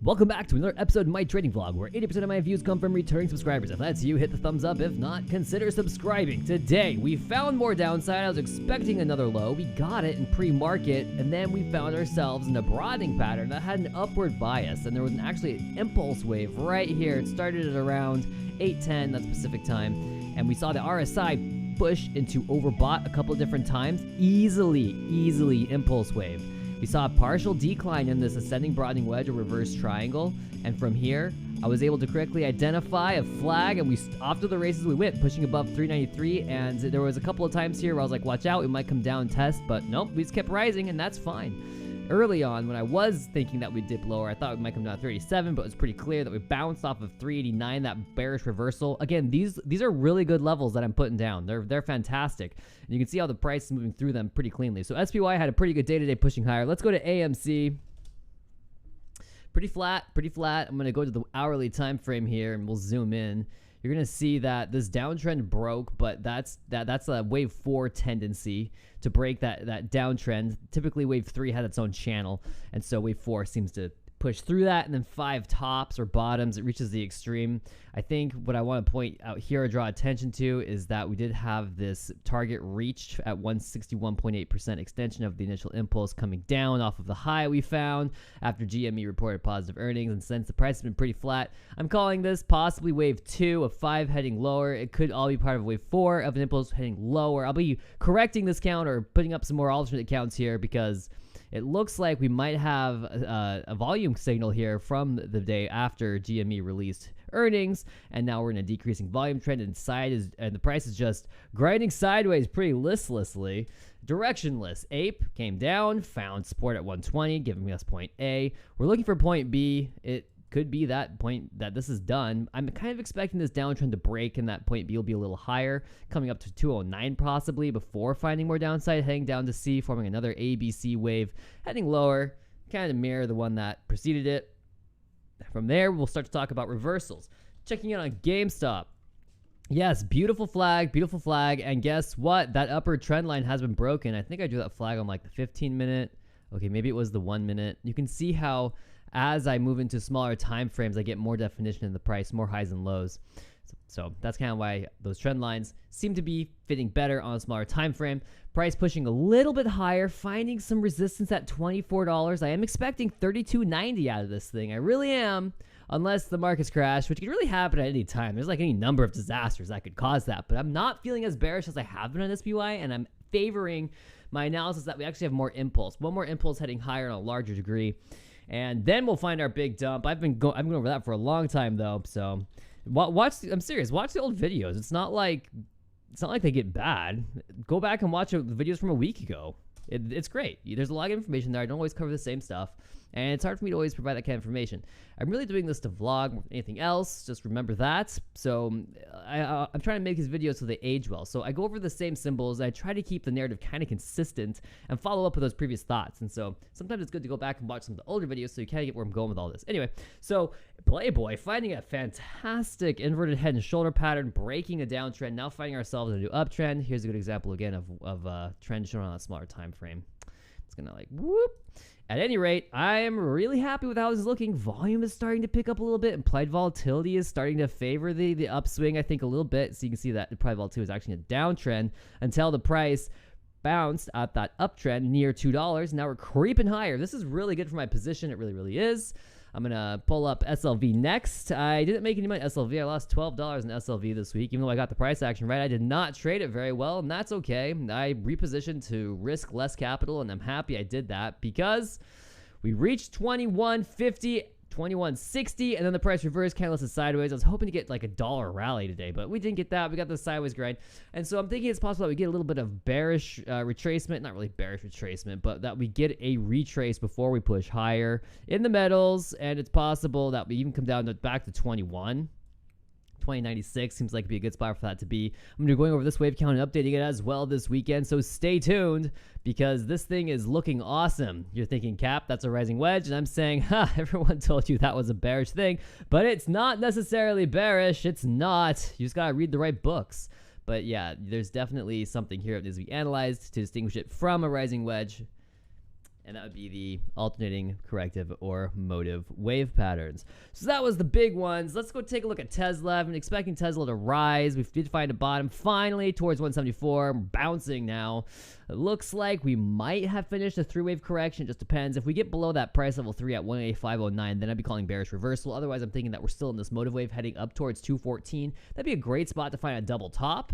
Welcome back to another episode of my trading vlog, where 80% of my views come from returning subscribers. If that's you, hit the thumbs up. If not, consider subscribing. Today, we found more downside. I was expecting another low. We got it in pre-market, and then we found ourselves in a broadening pattern that had an upward bias, and there was actually an impulse wave right here. It started at around 8:10, that's Pacific time, and we saw the RSI push into overbought a couple of different times. Easily impulse wave. We saw a partial decline in this ascending broadening wedge or reverse triangle, and from here I was able to correctly identify a flag, and off to the races we went, pushing above 393. And there was a couple of times here where I was like, watch out, we might come down and test, but nope, we just kept rising, and that's fine. Early on, when I was thinking that we'd dip lower, I thought we might come down to 37, but it was pretty clear that we bounced off of 389, that bearish reversal. Again, these are really good levels that I'm putting down. They're fantastic. And you can see how the price is moving through them pretty cleanly. So SPY had a pretty good day today, pushing higher. Let's go to AMC. Pretty flat. I'm going to go to the hourly time frame here, and we'll zoom in. You're going to see that this downtrend broke, but that's a wave 4 tendency to break that downtrend. Typically, wave 3 had its own channel, and so wave 4 seems to push through that, and then 5 tops or bottoms, it reaches the extreme. I think what I want to point out here or draw attention to is that we did have this target reached at 161.8% extension of the initial impulse, coming down off of the high we found after GME reported positive earnings, and since the price has been pretty flat, I'm calling this possibly wave 2 of 5 heading lower. It could all be part of wave 4 of an impulse heading lower. I'll be correcting this count or putting up some more alternate counts here, because it looks like we might have a volume signal here from the day after GME released earnings, and now we're in a decreasing volume trend, and the price is just grinding sideways pretty listlessly, directionless. Ape came down, found support at 120, giving us point A. We're looking for point B. It could be that point that this is done. I'm kind of expecting this downtrend to break, and that point B will be a little higher, coming up to 209 possibly, before finding more downside, heading down to C, forming another ABC wave, heading lower, kind of mirror the one that preceded it. From there, we'll start to talk about reversals. Checking in on GameStop. Yes, beautiful flag, and guess what? That upper trend line has been broken. I think I drew that flag on like the 15 minute. Okay, maybe it was the 1 minute. You can see how as I move into smaller time frames, I get more definition in the price, more highs and lows. So that's kind of why those trend lines seem to be fitting better on a smaller time frame. Price pushing a little bit higher, finding some resistance at $24. I am expecting $32.90 out of this thing. I really am, unless the markets crash, which could really happen at any time. There's like any number of disasters that could cause that, but I'm not feeling as bearish as I have been on SPY, and I'm favoring my analysis that we actually have more impulse. One more impulse heading higher on a larger degree, and then we'll find our big dump. I've been going over that for a long time though, so I'm serious. Watch the old videos. It's not like they get bad. Go back and watch the videos from a week ago. It's great. There's a lot of information there. I don't always cover the same stuff, and it's hard for me to always provide that kind of information. I'm really doing this to vlog more than anything else. Just remember that. So I'm trying to make these videos so they age well. So I go over the same symbols. I try to keep the narrative kind of consistent and follow up with those previous thoughts. And so sometimes it's good to go back and watch some of the older videos so you kind of get where I'm going with all this. Anyway, so PLBY finding a fantastic inverted head and shoulder pattern, breaking a downtrend, now finding ourselves in a new uptrend. Here's a good example again of a trend shown on a smaller time frame. It's gonna like whoop. At any rate, I am really happy with how this is looking. Volume is starting to pick up a little bit. Implied volatility is starting to favor the upswing, I think, a little bit. So you can see that implied volatility is actually a downtrend until the price bounced at that uptrend near $2. Now we're creeping higher. This is really good for my position. It really is. I'm going to pull up SLV next. I didn't make any money SLV. I lost $12 in SLV this week. Even though I got the price action right, I did not trade it very well, and that's okay. I repositioned to risk less capital, and I'm happy I did that because we reached 21.50, 21.60, and then the price reversed, kind of listed sideways. I was hoping to get like a dollar rally today, but we didn't get that. We got the sideways grind, and so I'm thinking it's possible that we get a little bit of bearish retracement. Not really bearish retracement, but that we get a retrace before we push higher in the metals, and it's possible that we even come down back to 21. 2096 seems like it'd be a good spot for that to be. I'm going to be going over this wave count and updating it as well this weekend, so stay tuned because this thing is looking awesome. You're thinking, Cap, that's a rising wedge, and I'm saying, everyone told you that was a bearish thing, but it's not necessarily bearish. It's not. You just got to read the right books. But yeah, there's definitely something here that needs to be analyzed to distinguish it from a rising wedge. And that would be the alternating, corrective, or motive wave patterns. So that was the big ones. Let's go take a look at Tesla. I've been expecting Tesla to rise. We did find a bottom finally towards 174. We're bouncing now. It looks like we might have finished a three-wave correction. It just depends. If we get below that price level 3 at 185.09, then I'd be calling bearish reversal. Otherwise, I'm thinking that we're still in this motive wave heading up towards 214. That'd be a great spot to find a double top.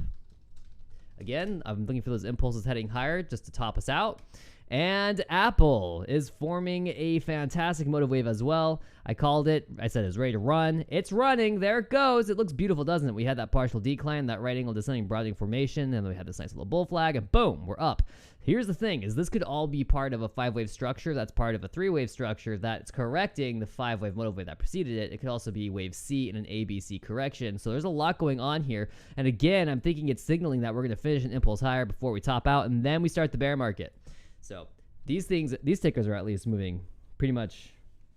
Again, I'm looking for those impulses heading higher just to top us out. And Apple is forming a fantastic motive wave as well. I called it. I said it's ready to run. It's running. There it goes. It looks beautiful, doesn't it? We had that partial decline, that right angle descending broadening formation, and then we had this nice little bull flag, and boom, we're up. Here's the thing, is this could all be part of a 5-wave structure. That's part of a 3-wave structure that's correcting the 5-wave motive wave that preceded it. It could also be wave C in an ABC correction. So there's a lot going on here. And again, I'm thinking it's signaling that we're going to finish an impulse higher before we top out, and then we start the bear market. So these tickers are at least moving pretty much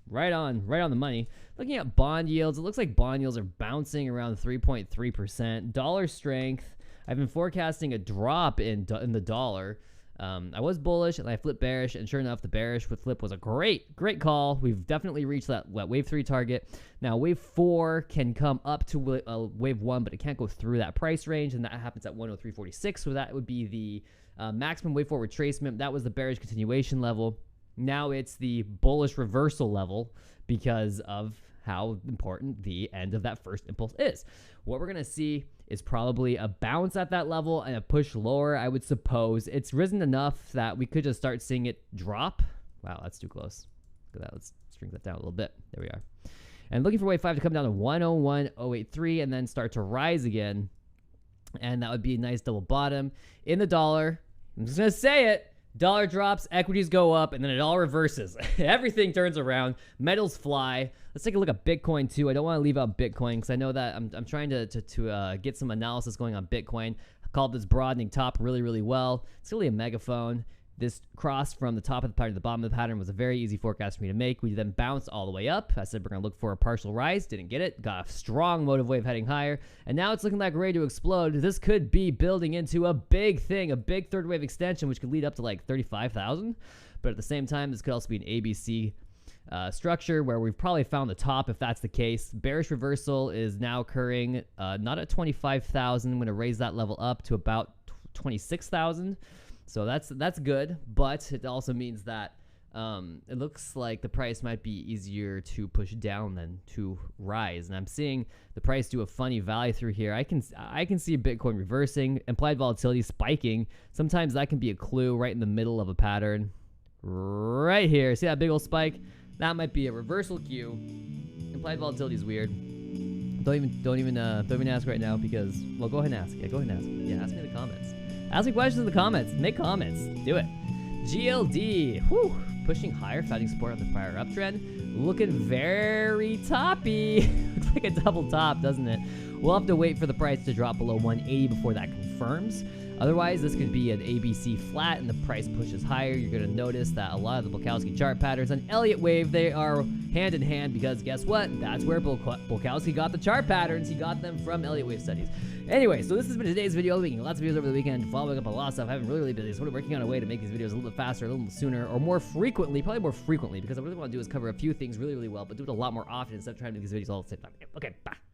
right on the money. Looking at bond yields, it looks like bond yields are bouncing around 3.3%. Dollar strength, I've been forecasting a drop in the dollar. I was bullish and I flipped bearish, and sure enough, the bearish flip was a great call. We've definitely reached that wave 3 target. Now, wave 4 can come up to wave 1, but it can't go through that price range, and that happens at 103.46. So that would be the maximum wave 4 retracement. That was the bearish continuation level. Now it's the bullish reversal level because of how important the end of that first impulse is. What we're going to see is probably a bounce at that level and a push lower, I would suppose. It's risen enough that we could just start seeing it drop. Wow, that's too close. Look at that. Let's shrink that down a little bit. There we are. And looking for wave 5 to come down to 101.083 and then start to rise again. And that would be a nice double bottom. In the dollar, I'm just going to say it. Dollar drops, equities go up, and then it all reverses. Everything turns around. Metals fly. Let's take a look at Bitcoin too. I don't want to leave out Bitcoin because I know that I'm trying to get some analysis going on Bitcoin. I called this broadening top really well. It's really a megaphone. This cross from the top of the pattern to the bottom of the pattern was a very easy forecast for me to make. We then bounced all the way up. I said we're going to look for a partial rise. Didn't get it. Got a strong motive wave heading higher. And now it's looking like we're ready to explode. This could be building into a big thing, a big third wave extension, which could lead up to like 35,000. But at the same time, this could also be an ABC structure where we've probably found the top if that's the case. Bearish reversal is now occurring not at 25,000. I'm going to raise that level up to about 26,000. So that's good, but it also means that it looks like the price might be easier to push down than to rise. And I'm seeing the price do a funny valley through here. I can see Bitcoin reversing, implied volatility spiking. Sometimes that can be a clue right in the middle of a pattern. Right here, see that big old spike? That might be a reversal cue. Implied volatility is weird. Don't even ask right now because, well, go ahead and ask. Yeah, go ahead and ask. Yeah, ask me in the comments. Ask me questions in the comments. Make comments. Do it. GLD. Whew. Pushing higher, finding support on the prior uptrend. Looking very toppy. Looks like a double top, doesn't it? We'll have to wait for the price to drop below 180 before that confirms. Otherwise, this could be an ABC flat and the price pushes higher. You're going to notice that a lot of the Bukowski chart patterns on Elliott wave, they are hand in hand because guess what? That's where Bukowski got the chart patterns. He got them from Elliott wave studies. Anyway, so this has been today's video. I'll be making lots of videos over the weekend, following up a lot of stuff. I haven't really busy, so we're working on a way to make these videos a little bit faster, a little sooner, or more frequently, probably more frequently, because what I really want to do is cover a few things really well, but do it a lot more often instead of trying to make these videos all at the same time. Okay, bye.